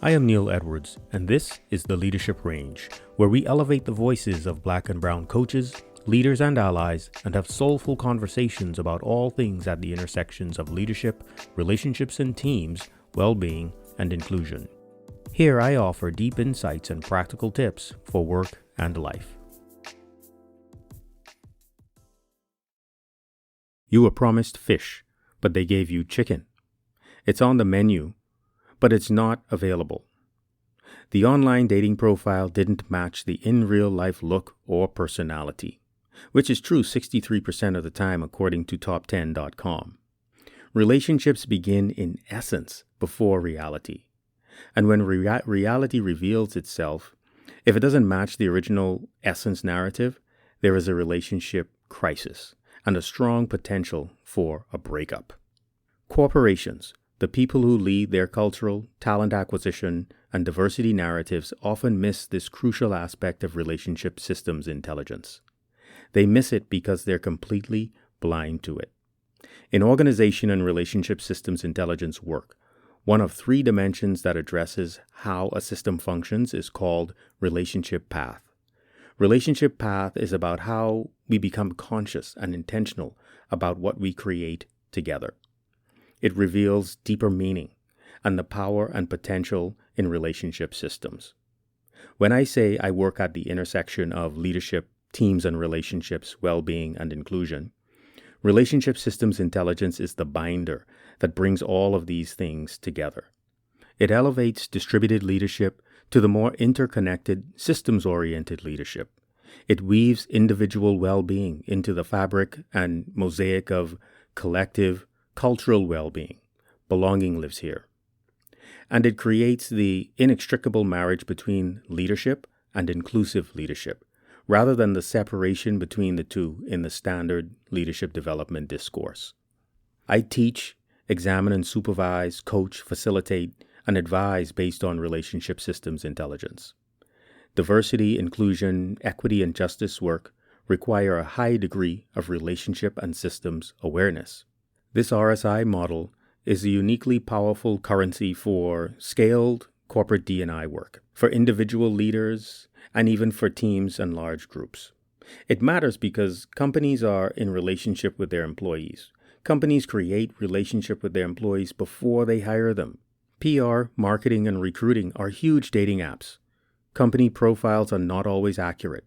I am Neil Edwards, and this is the Leadership Range, where we elevate the voices of Black and Brown coaches, leaders, and allies, and have soulful conversations about all things at the intersections of leadership, relationships and teams, well-being, and inclusion. Here I offer deep insights and practical tips for work and life. You were promised fish, but they gave you chicken. It's on the menu, but it's not available. The online dating profile didn't match the in-real-life look or personality, which is true 63% of the time according to top10.com. Relationships begin in essence before reality. And when reality reveals itself, if it doesn't match the original essence narrative, there is a relationship crisis and a strong potential for a breakup. Corporations, the people who lead their cultural, talent acquisition, and diversity narratives often miss this crucial aspect of relationship systems intelligence. They miss it because they're completely blind to it. In organization and relationship systems intelligence work, one of three dimensions that addresses how a system functions is called relationship path. Relationship path is about how we become conscious and intentional about what we create together. It reveals deeper meaning and the power and potential in relationship systems. When I say I work at the intersection of leadership, teams and relationships, well-being, and inclusion, relationship systems intelligence is the binder that brings all of these things together. It elevates distributed leadership to the more interconnected, systems-oriented leadership. It weaves individual well-being into the fabric and mosaic of collective, cultural well-being. Belonging lives here. And it creates the inextricable marriage between leadership and inclusive leadership, rather than the separation between the two in the standard leadership development discourse. I teach, examine and supervise, coach, facilitate, and advise based on relationship systems intelligence. Diversity, inclusion, equity, and justice work require a high degree of relationship and systems awareness. This RSI model is a uniquely powerful currency for scaled corporate D&I work, for individual leaders, and even for teams and large groups. It matters because companies are in relationship with their employees. Companies create relationship with their employees before they hire them. PR, marketing, and recruiting are huge dating apps. Company profiles are not always accurate.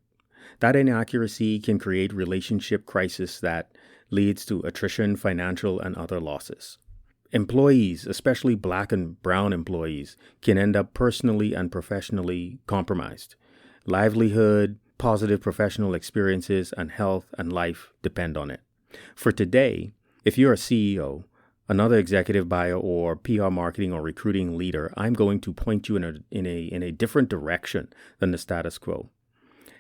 That inaccuracy can create relationship crisis that leads to attrition, financial, and other losses. Employees, especially Black and Brown employees, can end up personally and professionally compromised. Livelihood, positive professional experiences, and health and life depend on it. For today, if you're a CEO, another executive buyer or PR marketing or recruiting leader, I'm going to point you in a different direction than the status quo.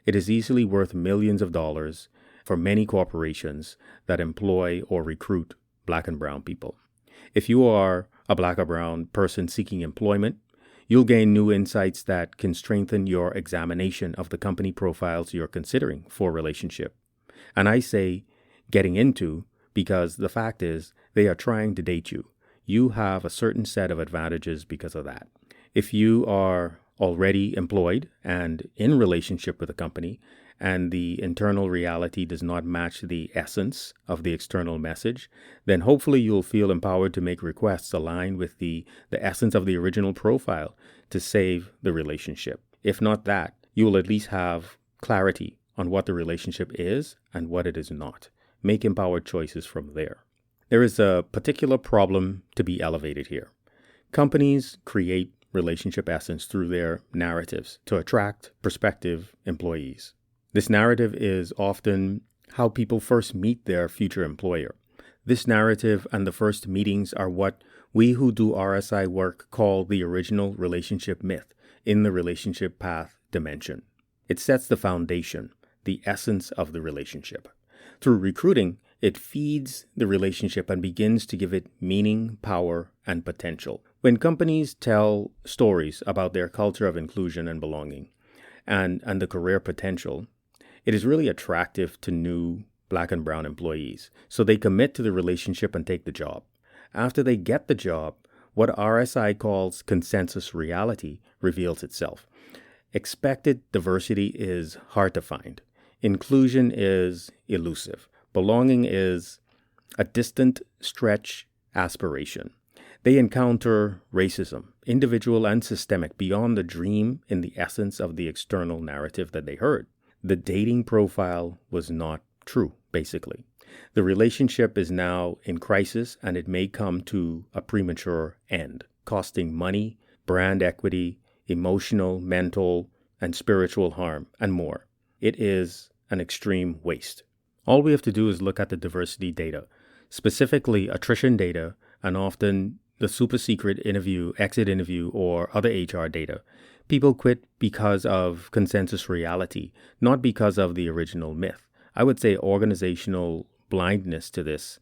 It is easily worth millions of dollars for many corporations that employ or recruit Black and Brown people. If you are a Black or Brown person seeking employment, you'll gain new insights that can strengthen your examination of the company profiles you're considering for relationship. And I say getting into because the fact is they are trying to date you. You have a certain set of advantages because of that. If you are already employed and in relationship with a company, and the internal reality does not match the essence of the external message, then hopefully you'll feel empowered to make requests aligned with the essence of the original profile to save the relationship. If not that, you will at least have clarity on what the relationship is and what it is not. Make empowered choices from there. There is a particular problem to be elevated here. Companies create relationship essence through their narratives to attract prospective employees. This narrative is often how people first meet their future employer. This narrative and the first meetings are what we who do RSI work call the original relationship myth in the relationship path dimension. It sets the foundation, the essence of the relationship. Through recruiting, it feeds the relationship and begins to give it meaning, power, and potential. When companies tell stories about their culture of inclusion and belonging and the career potential, it is really attractive to new Black and Brown employees. So they commit to the relationship and take the job. After they get the job, What RSI calls consensus reality reveals itself. Expected diversity is hard to find. Inclusion is elusive. Belonging is a distant stretch aspiration. They encounter racism, individual and systemic, beyond the dream in the essence of the external narrative that they heard. The dating profile was not true, basically. The relationship is now in crisis, and it may come to a premature end, costing money, brand equity, emotional, mental, and spiritual harm, and more. It is an extreme waste. All we have to do is look at the diversity data, specifically attrition data, and often the super secret interview, exit interview, or other HR data. People quit because of consensus reality, not because of the original myth. I would say organizational blindness to this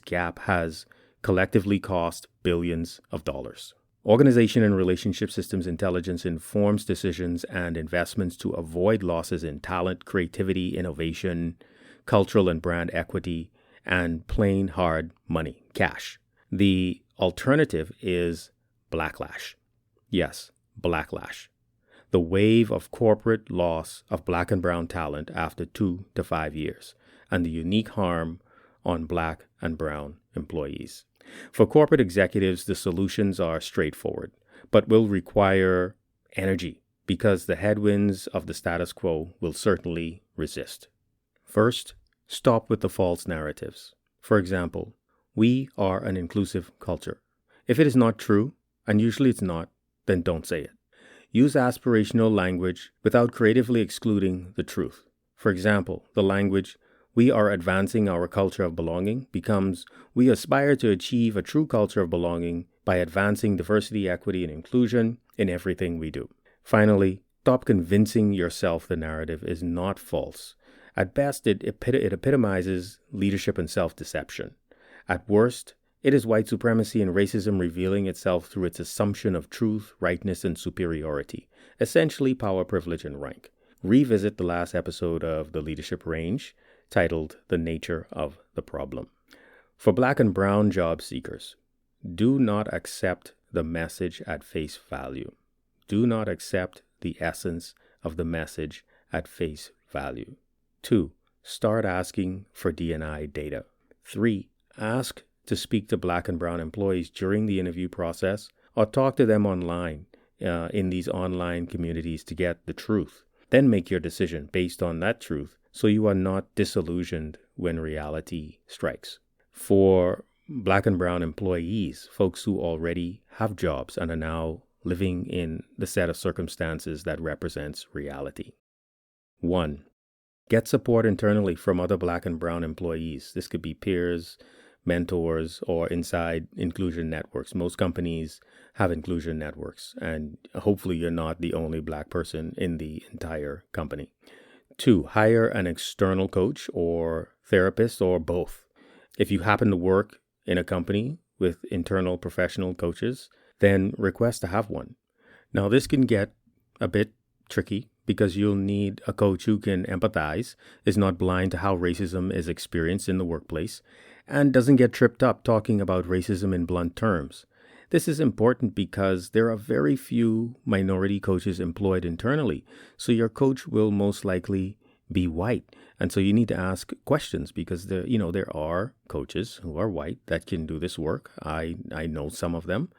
gap has collectively cost billions of dollars. Organization and relationship systems intelligence informs decisions and investments to avoid losses in talent, creativity, innovation, cultural and brand equity, and plain hard money, cash. The alternative is Blacklash. Yes, Blacklash. The wave of corporate loss of Black and brown talent after 2 to 5 years, and the unique harm on Black and brown employees. For corporate executives, the solutions are straightforward, but will require energy because the headwinds of the status quo will certainly resist. First, stop with the false narratives. For example, we are an inclusive culture. If it is not true, and usually it's not, then don't say it. Use aspirational language without creatively excluding the truth. For example, the language, "we are advancing our culture of belonging," becomes, "we aspire to achieve a true culture of belonging by advancing diversity, equity, and inclusion in everything we do." Finally, stop convincing yourself the narrative is not false. At best, it epitomizes leadership and self-deception. At worst, it is white supremacy and racism revealing itself through its assumption of truth, rightness, and superiority, essentially power, privilege, and rank. Revisit the last episode of The Leadership Range, titled The Nature of the Problem. For Black and brown job seekers, do not accept the message at face value. Do not accept the essence of the message at face value. 2. Start asking for D&I data. 3. Ask to speak to Black and brown employees during the interview process, or talk to them online in these online communities to get the truth. Then make your decision based on that truth so you are not disillusioned when reality strikes. For Black and brown employees, folks who already have jobs and are now living in the set of circumstances that represents reality. 1. Get support internally from other Black and brown employees. This could be peers, mentors, or inside inclusion networks. Most companies have inclusion networks, and hopefully you're not the only Black person in the entire company. 2, hire an external coach or therapist or both. If you happen to work in a company with internal professional coaches, then request to have one. Now, this can get a bit tricky because you'll need a coach who can empathize, is not blind to how racism is experienced in the workplace, and doesn't get tripped up talking about racism in blunt terms. This is important because there are very few minority coaches employed internally, so your coach will most likely be white. And so you need to ask questions because there are coaches who are white that can do this work. I know some of them,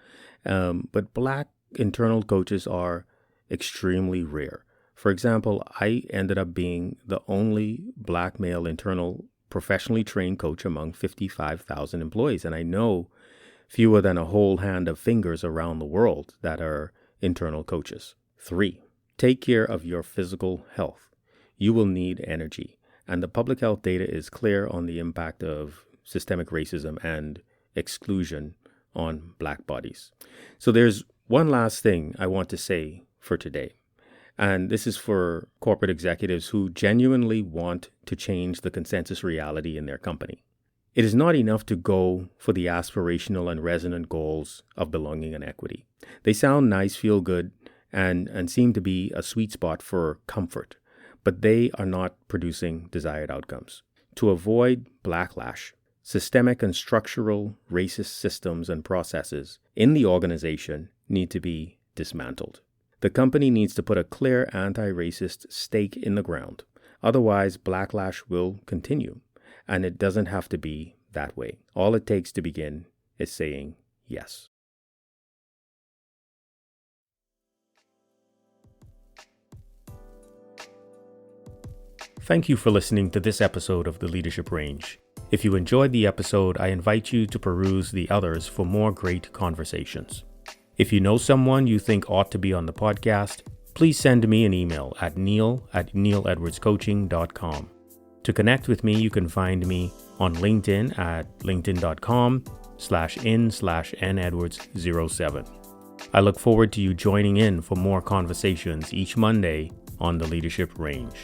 but Black internal coaches are extremely rare. For example, I ended up being the only Black male internal professionally trained coach among 55,000 employees. And I know fewer than a whole hand of fingers around the world that are internal coaches. 3, take care of your physical health. You will need energy. And the public health data is clear on the impact of systemic racism and exclusion on Black bodies. So there's one last thing I want to say for today. And this is for corporate executives who genuinely want to change the consensus reality in their company. It is not enough to go for the aspirational and resonant goals of belonging and equity. They sound nice, feel good, and seem to be a sweet spot for comfort, but they are not producing desired outcomes. To avoid Blacklash, Systemic and structural racist systems and processes in the organization need to be dismantled. The company needs to put a clear anti-racist stake in the ground. Otherwise, Blacklash will continue, and it doesn't have to be that way. All it takes to begin is saying yes. Thank you for listening to this episode of The Leadership Range. If you enjoyed the episode, I invite you to peruse the others for more great conversations. If you know someone you think ought to be on the podcast, please send me an email at neil@neiledwardscoaching.com. To connect with me, you can find me on LinkedIn at linkedin.com/in/nedwards07. I look forward to you joining in for more conversations each Monday on The Leadership Range.